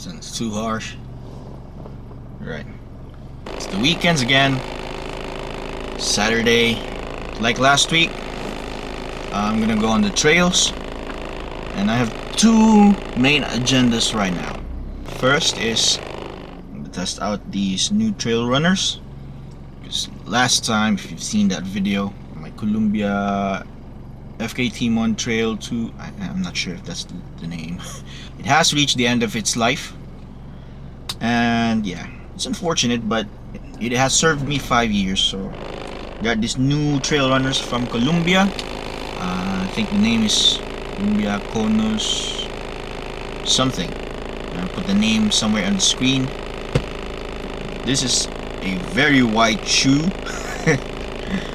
Sounds too harsh. Right. It's the weekends again. Saturday. Like last week, I'm gonna go on the trails. And I have two main agendas right now. First is I'm gonna test out these new trail runners. Because last time, if you've seen that video, my Columbia FKT1 Trail 2, I'm not sure if that's the name. It has reached the end of its life. And yeah, it's unfortunate, but it has served me 5 years. So got these new trail runners from Columbia. I think the name is Columbia Konos something. I'll put the name somewhere on the screen. This is a very white shoe.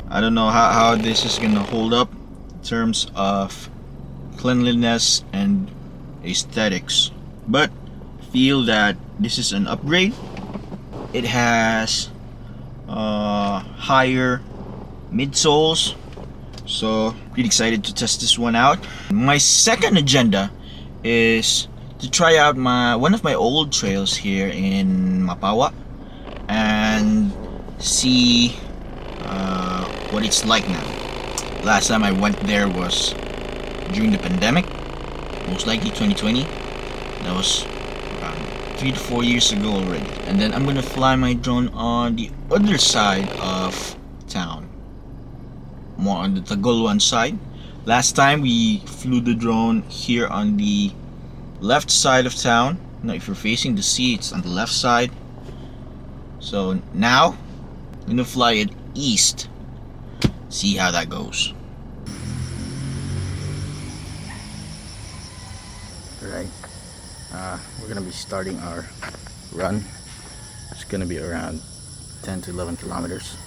I don't know how this is gonna hold up in terms of cleanliness and aesthetics, but feel that this is an upgrade. It has higher midsoles, so pretty excited to test this one out. My second agenda is to try out one of my old trails here in Mapawa and see what it's like now. Last time I went there was during the pandemic, most likely 2020. That was around 3 to 4 years ago already. And then I'm gonna fly my drone on the other side of town, more on the Tagolwan side. Last time we flew the drone here on the left side of town. Now if you're facing the sea, it's on the left side. So now I'm gonna fly it east, see how that goes. Right, we're gonna be starting our run. It's gonna be around 10 to 11 kilometers,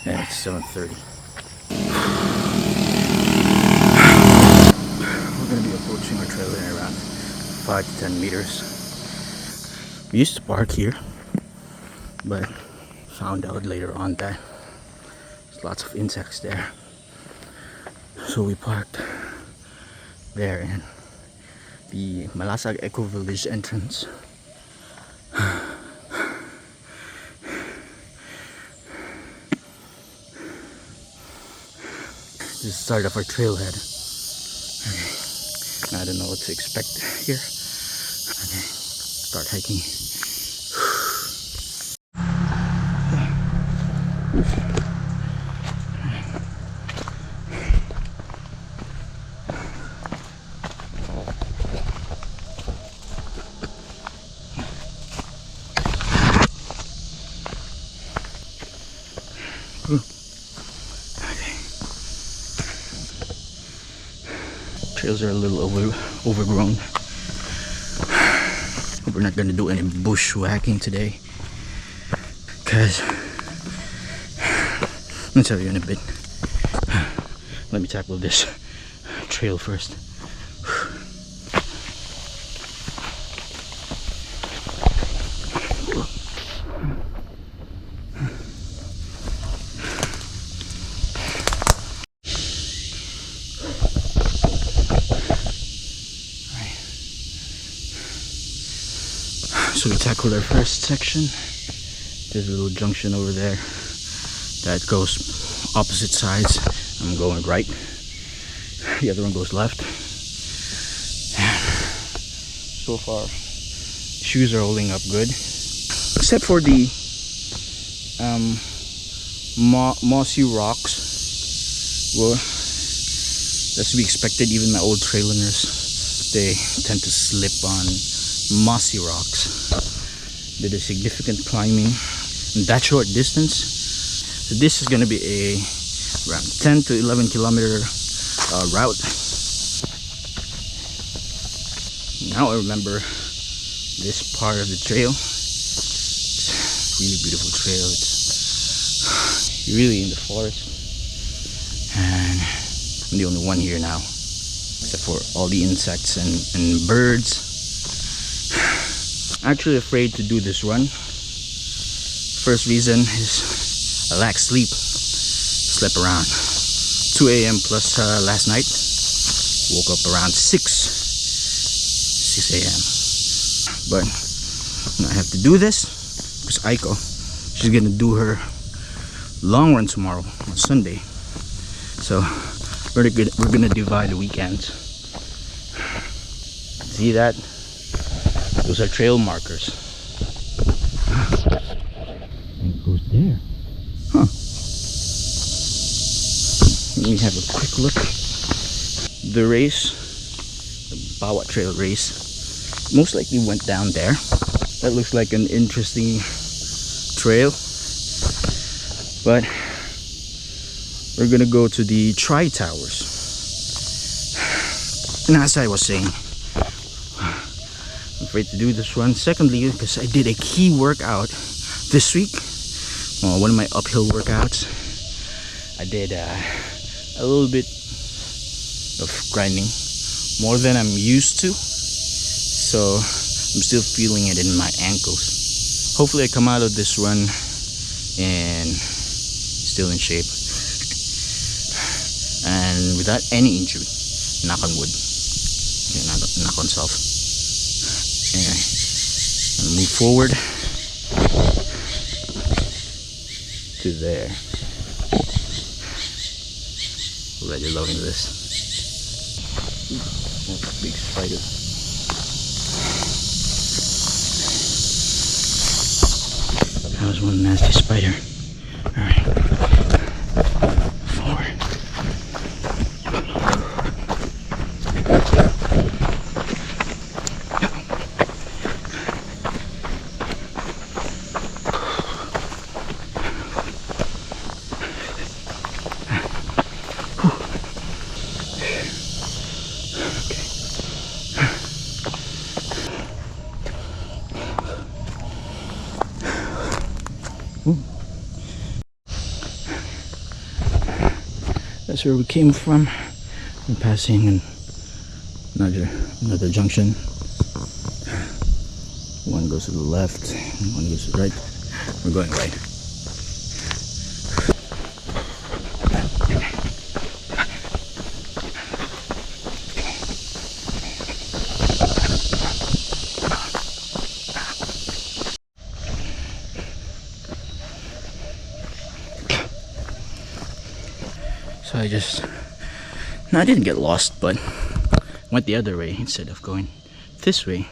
and it's 7:30. We're gonna be approaching our trail in around 5 to 10 meters. We used to park here, but found out later on that there's lots of insects there, so we parked there in the Malasag Eco Village entrance. This is the start of our trailhead. Okay. I don't know what to expect here. Okay, start hiking. Trails are a little overgrown. We're not gonna do any bushwhacking today, cause I'll tell you in a bit. Let me tackle this trail first. So we tackled our first section. There's a little junction over there that goes opposite sides. I'm going right. The other one goes left. And so far, shoes are holding up good, except for the mossy rocks. Well, that's to be expected. Even my old trail runners, they tend to slip on mossy rocks. Did a significant climbing in that short distance. So this is going to be a around 10 to 11 kilometer route. Now I remember this part of the trail. It's a really beautiful trail. It's really in the forest, and I'm the only one here now, except for all the insects and birds. Actually afraid to do this run. First reason is I lack sleep. Slept around 2 a.m. plus last night. Woke up around 6 a.m. but I have to do this because Aiko, she's gonna do her long run tomorrow on Sunday. So we're gonna divide the weekends. See that? Those are trail markers. And it goes there. Huh. Let me have a quick look. The race, the Mapawa Trail race, most likely went down there. That looks like an interesting trail. But we're gonna go to the Tri-Towers. And as I was saying, I'm afraid to do this one. Secondly, because I did a key workout this week, one of my uphill workouts. I did a little bit of grinding, more than I'm used to. So I'm still feeling it in my ankles. Hopefully I come out of this run and still in shape and without any injury. Knock on wood. Okay, knock on self. Anyway, I'll move forward to there. Already loving this. That's a big spider. That was one nasty spider. Alright. Forward. That's where we came from. We're passing another junction. One goes to the left, and one goes to the right. We're going right. So I didn't get lost, but went the other way instead of going this way.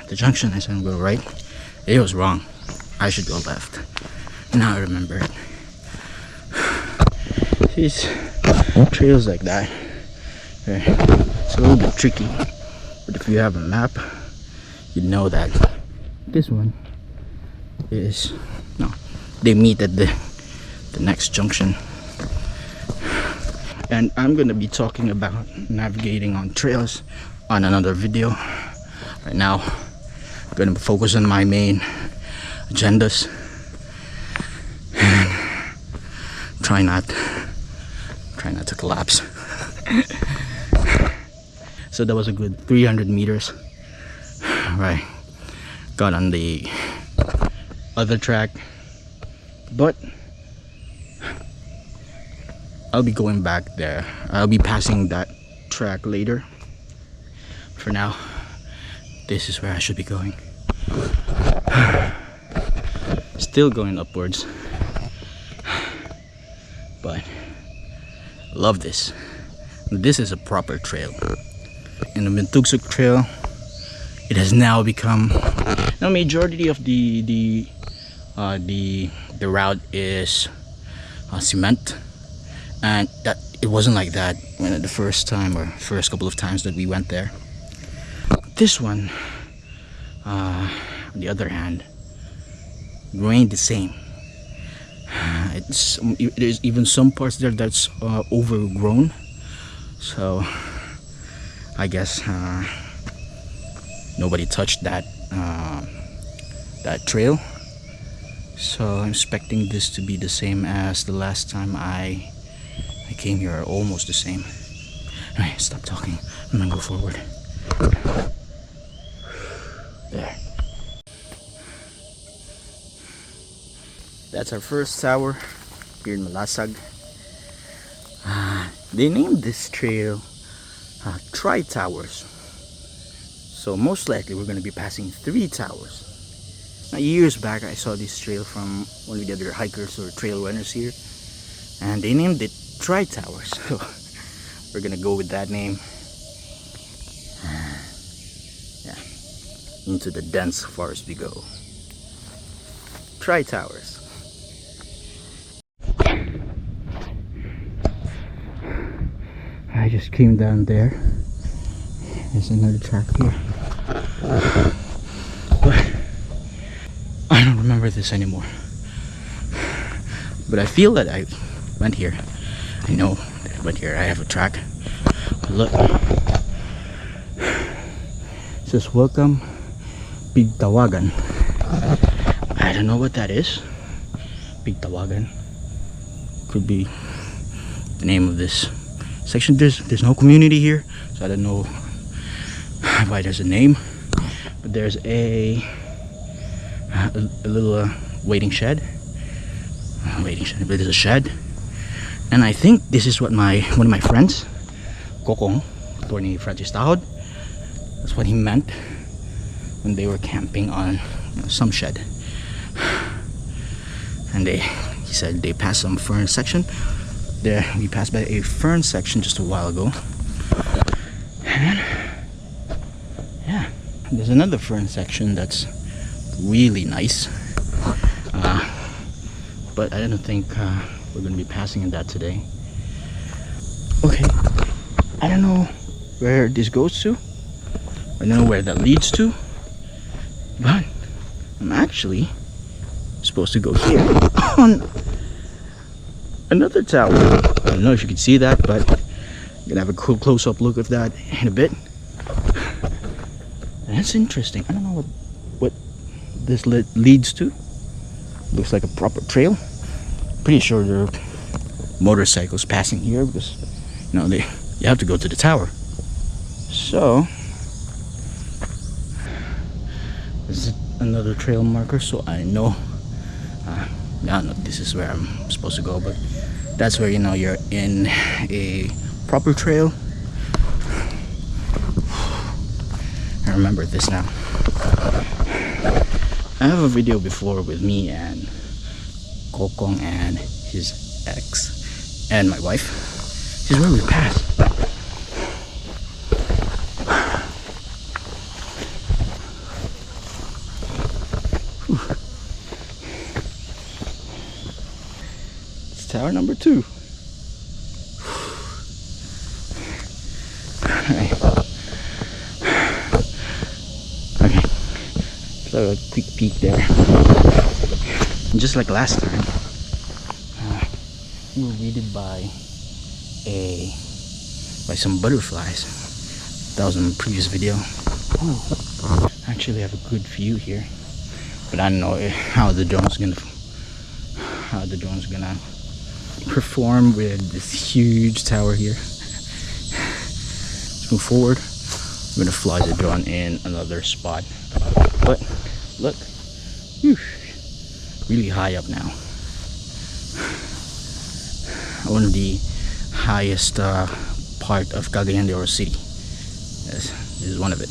The junction, I said I'm going right. It was wrong. I should go left. Now I remember it. These trails like that, it's a little bit tricky, but if you have a map, you know that this one is they meet at the next junction. And I'm gonna be talking about navigating on trails on another video. Right now I'm gonna focus on my main agendas and try not to collapse. So that was a good 300 meters. Right, got on the other track, but I'll be going back there. I'll be passing that track later. For now, this is where I should be going. Still going upwards, but love this. This is a proper trail. In the Mintugsuk Trail, it has now become. Now, majority of the route is cement. And that it wasn't like that when the first time or first couple of times that we went there. This one, on the other hand, remained the same. There's even some parts there that's overgrown. So I guess nobody touched that trail. So I'm expecting this to be the same as the last time I came here, are almost the same. Alright, stop talking. I'm gonna go forward. There. That's our first tower here in Malasag. They named this trail Tri-Towers. So most likely we're going to be passing 3 towers. Now, years back I saw this trail from one of the other hikers or trail runners here, and they named it Tri Towers. So we're gonna go with that name. Yeah, into the dense forest we go. Tri Towers. I just came down there. There's another track here. But I don't remember this anymore. But I feel that I went here. I know that I went here. I have a track. Look. It says welcome Big Tawagan. I don't know what that is. Big Tawagan. Could be the name of this section. There's no community here, so I don't know why there's a name. But there's a little waiting shed. But there's a shed, and I think this is what one of my friends, Kokong, Tony Francis Tahod, that's what he meant when they were camping on some shed. And he said they passed some fern section. There, we passed by a fern section just a while ago, and yeah, there's another fern section that's really nice. But I don't think we're going to be passing in that today. Okay, I don't know where this goes to. I don't know where that leads to. But I'm actually supposed to go here on another tower. I don't know if you can see that, but I'm going to have a cool close-up look of that in a bit. That's interesting. I don't know what this leads to. Looks like a proper trail. Pretty sure there are motorcycles passing here because you have to go to the tower. So this is another trail marker, so I know this is where I'm supposed to go, but that's where you're in a proper trail. I remember this now. I have a video before with me and Kokong and his ex and my wife. This is where we passed. It's tower number 2. Okay, so a quick peek there. And just like last time, we were greeted by some butterflies. That was in the previous video. Oh, actually have a good view here, but I don't know how the drone's gonna perform with this huge tower here. Let's move forward. I'm gonna fly the drone in another spot, but look, whew, really high up now. One of the highest part of Cagayan de Oro City. This is one of it.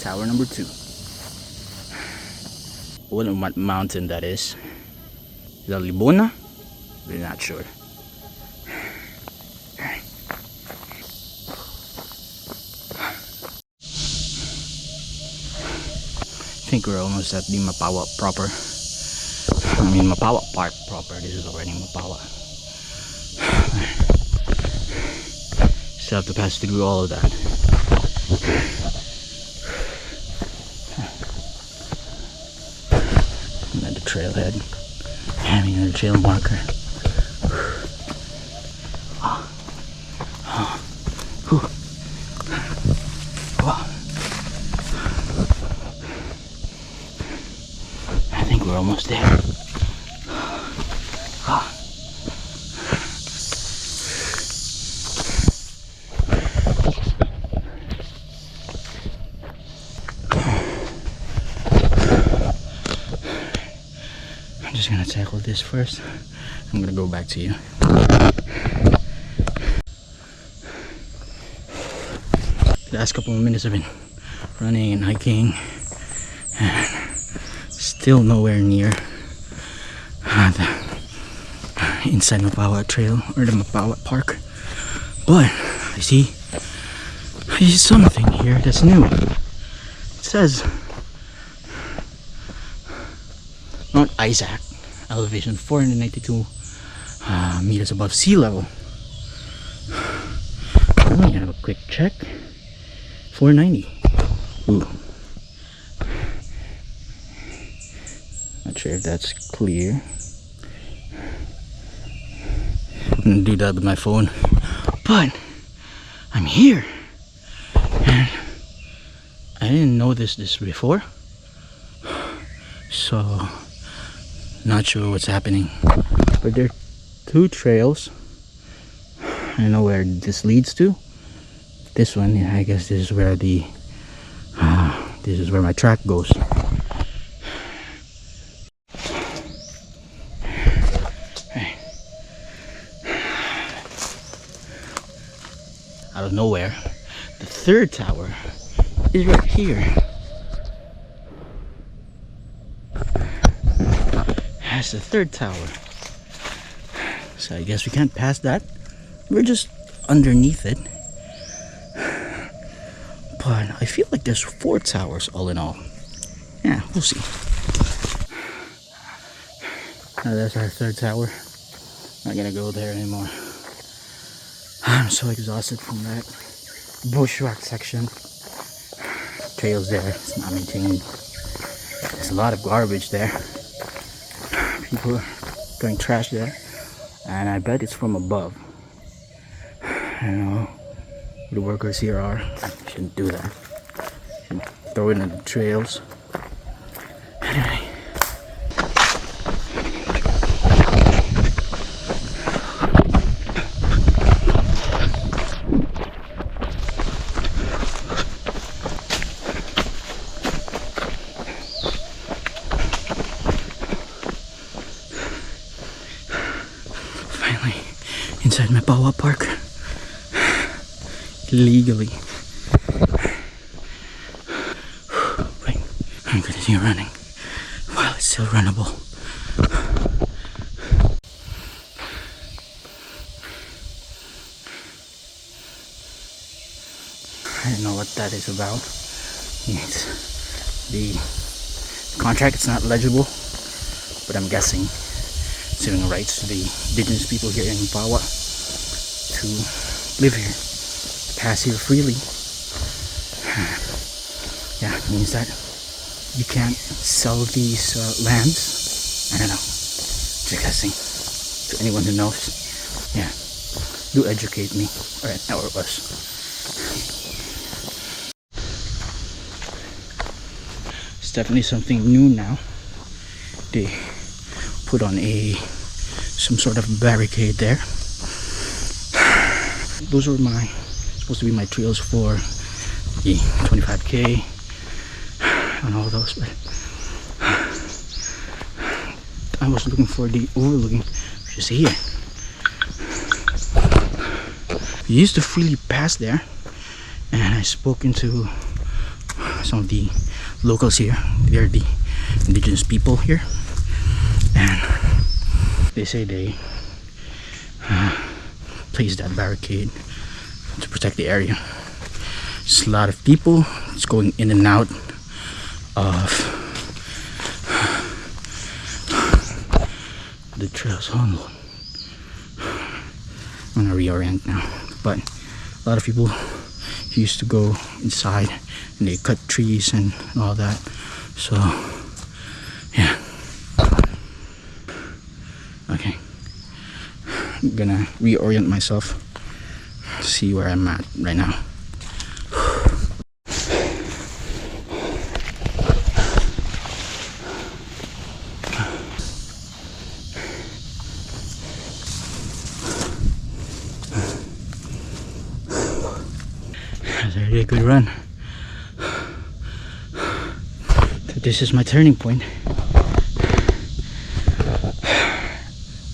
Tower number 2. I wonder what mountain that is. Is that Libona? We're not sure. I think we're almost at the Mapawa proper. I mean Mapawa Park proper. This is already Mapawa. Still have to pass through all of that. Another trailhead. Having another trail marker. I think we're almost there. just gonna tackle this first. I'm gonna go back to you. The last couple of minutes I've been running and hiking, and still nowhere near the inside Mapawa trail or the Mapawa park. But I see something here that's new. It says Mount Isaac, elevation 492 meters above sea level. Let me have a quick check. 490. Ooh. Not sure if that's clear. I'm gonna do that with my phone. But I'm here. And I didn't notice this before. So not sure what's happening. But there are two trails. I don't know where this leads to. This one, I guess this is where the this is where my track goes. Right. Out of nowhere, the third tower is right here. That's the third tower. So I guess we can't pass that. We're just underneath it. But I feel like there's 4 towers all in all. Yeah, we'll see. Now that's our third tower. Not gonna go there anymore. I'm so exhausted from that bushwhack section. Trails there, it's not maintained. There's a lot of garbage there. People are throwing trash there. And I bet it's from above. I don't know who the workers here are. Shouldn't do that. Shouldn't throw it in the trails. Anyway. Finally, inside Mapawa Park. Legally. Wait, I'm continue running while it's still runnable. I don't know what that is about. It's the contract, it's not legible, but I'm guessing it's giving rights to the indigenous people here in Mapawa to live here, pass here freely. Yeah, it means that you can't sell these lands. I don't know, just guessing. To anyone who knows, yeah, do educate me or us. It's definitely something new now. They put on some sort of barricade there. Those were supposed to be my trails for the 25K and all those, but I was looking for the overlooking, which is here. We used to freely pass there, and I spoke into some of the locals here. They're the indigenous people here, and they say they placed that barricade to protect the area. There's a lot of people. It's going in and out of the trails. I'm gonna reorient now, but a lot of people used to go inside and they cut trees and all that. So yeah, okay, I'm gonna reorient myself, see where I'm at right now. That's a really good run. So this is my turning point.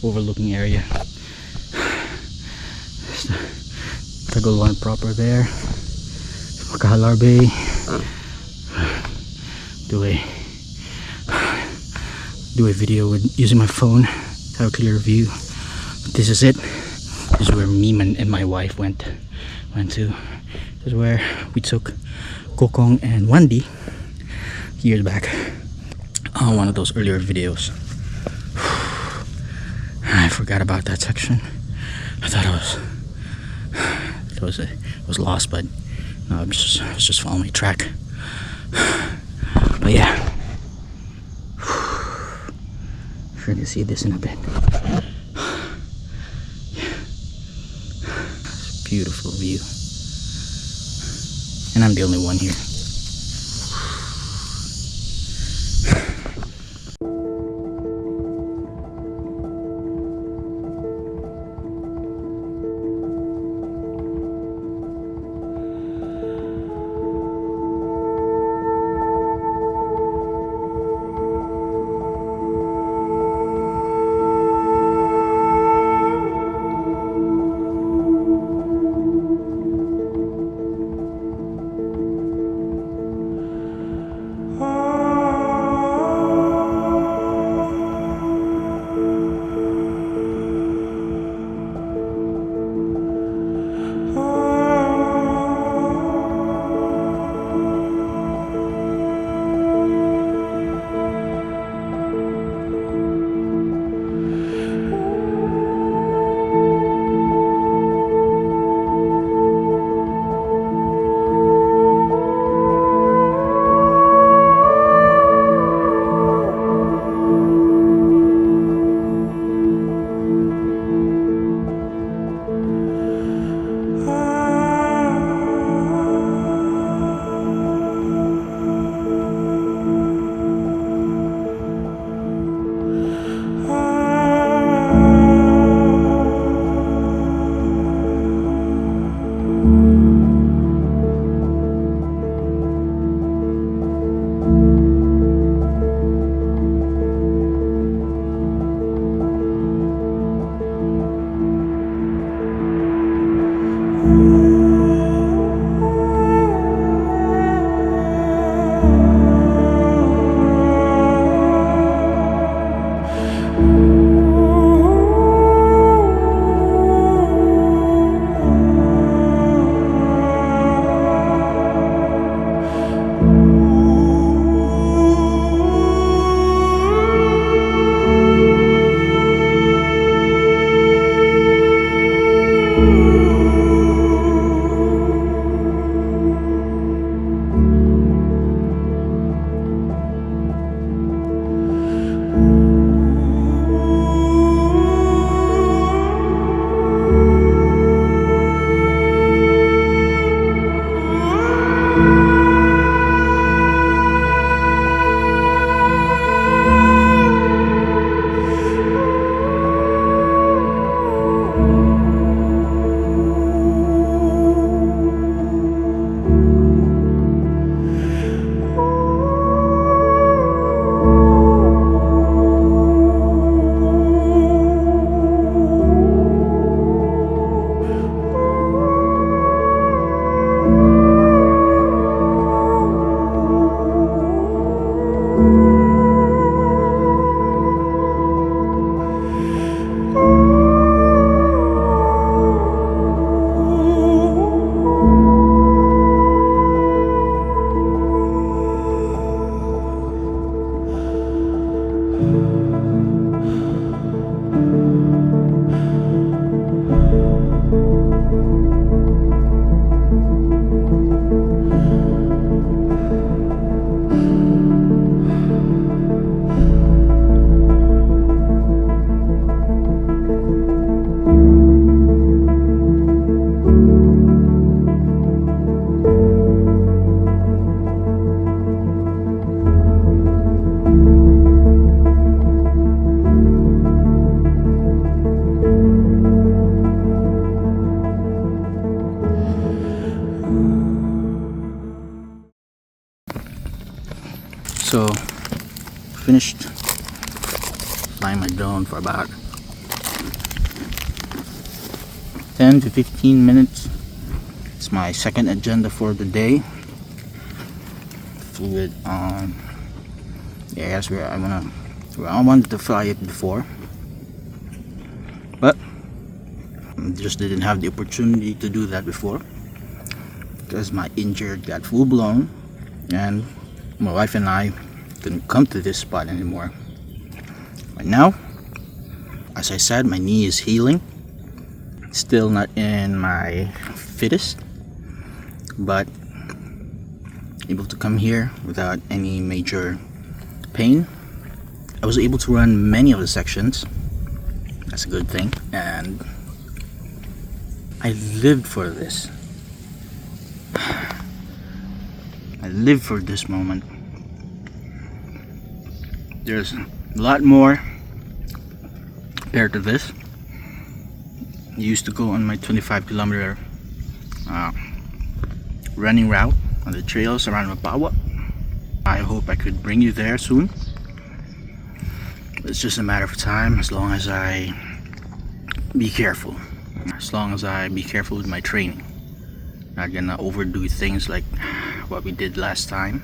overlooking area. Tagalwan proper there. Makahalar Bay. Do a video with using my phone to have a clear view. This is it. This is where me and my wife went to. This is where we took Kokong and Wendy years back on one of those earlier videos. I forgot about that section. I thought it was lost, but no, I was just following my track. But yeah, you're gonna see this in a bit. Beautiful view, and I'm the only one here. So finished flying my drone for about 10 to 15 minutes. It's my second agenda for the day. Fluid on. Yeah, that's where I wanted to fly it before, but just didn't have the opportunity to do that before because my injury got full blown, and my wife and I couldn't come to this spot anymore. Right now, as I said, my knee is healing. Still not in my fittest, but able to come here without any major pain. I was able to run many of the sections. That's a good thing, and I lived for this. I lived for this moment. There's a lot more compared to this. I used to go on my 25-kilometer running route on the trails around Mapawa. I hope I could bring you there soon. It's just a matter of time, as long as I be careful. As long as I be careful with my training. Not gonna overdo things like what we did last time.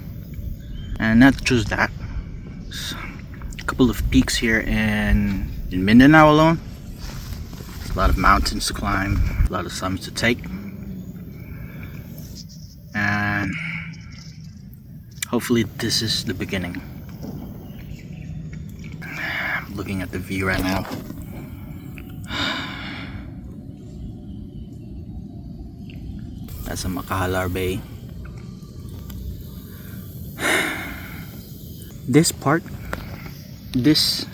And not just that. A couple of peaks here in Mindanao alone. A lot of mountains to climb, a lot of summits to take. And hopefully this is the beginning. I'm looking at the view right now. That's a Macahalar Bay. This part, this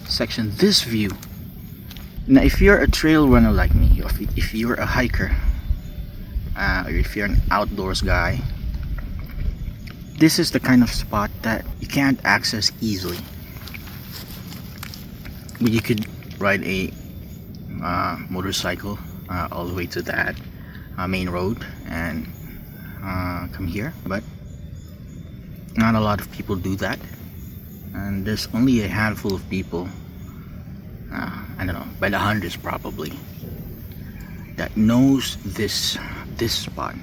section, this view. Now if you're a trail runner like me, or if you're a hiker, or if you're an outdoors guy, this is the kind of spot that you can't access easily. But you could ride a motorcycle all the way to that main road and come here, but not a lot of people do that, and there's only a handful of people, I don't know, by the hundreds probably, that knows this spot.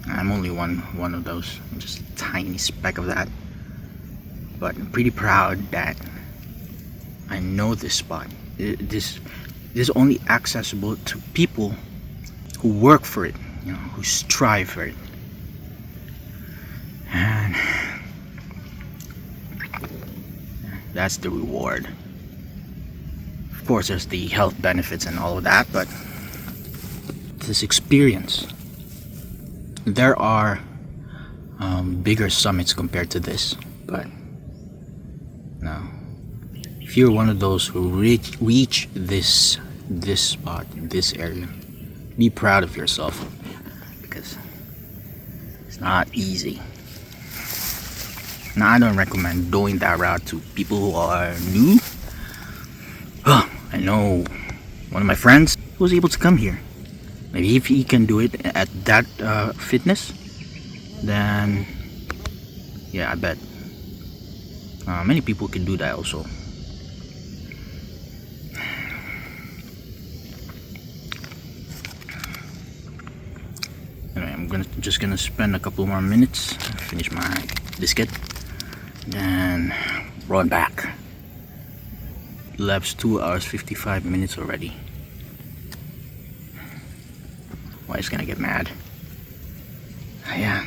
I'm only one of those, just a tiny speck of that, but I'm pretty proud that I know this spot. This is only accessible to people who work for it, you know, who strive for it. And that's the reward. Of course, there's the health benefits and all of that, but this experience, there are bigger summits compared to this, but no, if you're one of those who reach this spot, this area, be proud of yourself, because it's not easy. Now, I don't recommend doing that route to people who are new. I know one of my friends was able to come here. Maybe if he can do it at that fitness, then yeah, I bet many people can do that also. Anyway, I'm just gonna spend a couple more minutes, finish my biscuit, then run back. Lab's 2 hours 55 minutes already. Wife's gonna get mad. Yeah.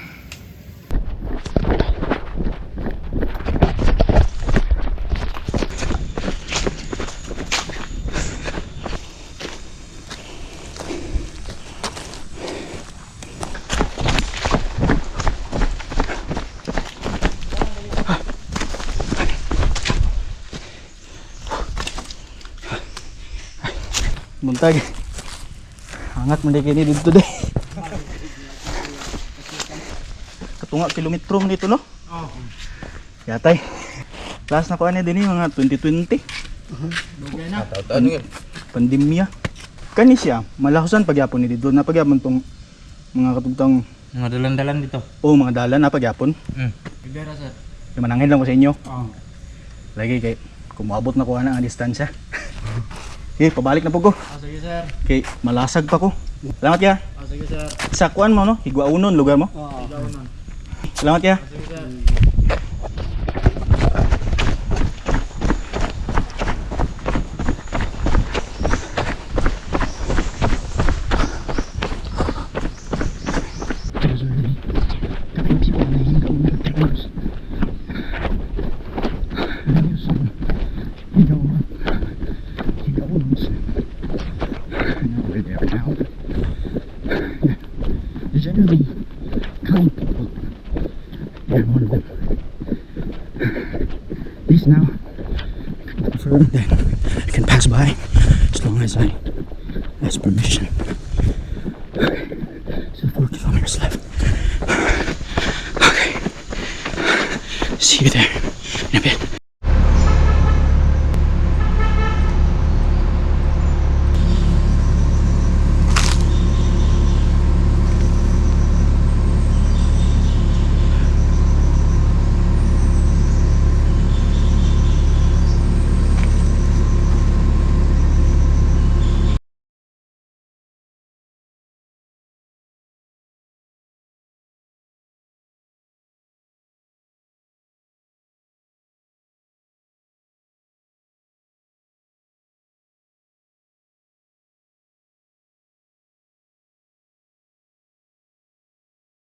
Buntag. Hangat man kini dito day. Katunga kilometro man dito no? Oo. Yatay. Last na ko ani dinhi mga 2020. Dugay na. Pandemya. Kani siya, malahusan pagyapon ni dito na pagyapon tong mga katugtang mga dalan-dalan dito. Oh, mga dalan na pagyapon. Bigara sir. Yung manangin lang ko sa inyo. Oo. Lagi kay kumuabot na ko ana ang distansya. Okay, pabalik na po ko. Sige sir. Okay, malasag pa ko. Salamat ya. Sige sir. Sa kuan mo no, Higuaunon lugar mo. Gawin Salamat ya. Sige sir. Generally kind people. You're one of them. This now confirm that I can pass by as long as I ask permission. Still 4 kilometers left. Okay. See you there in a bit.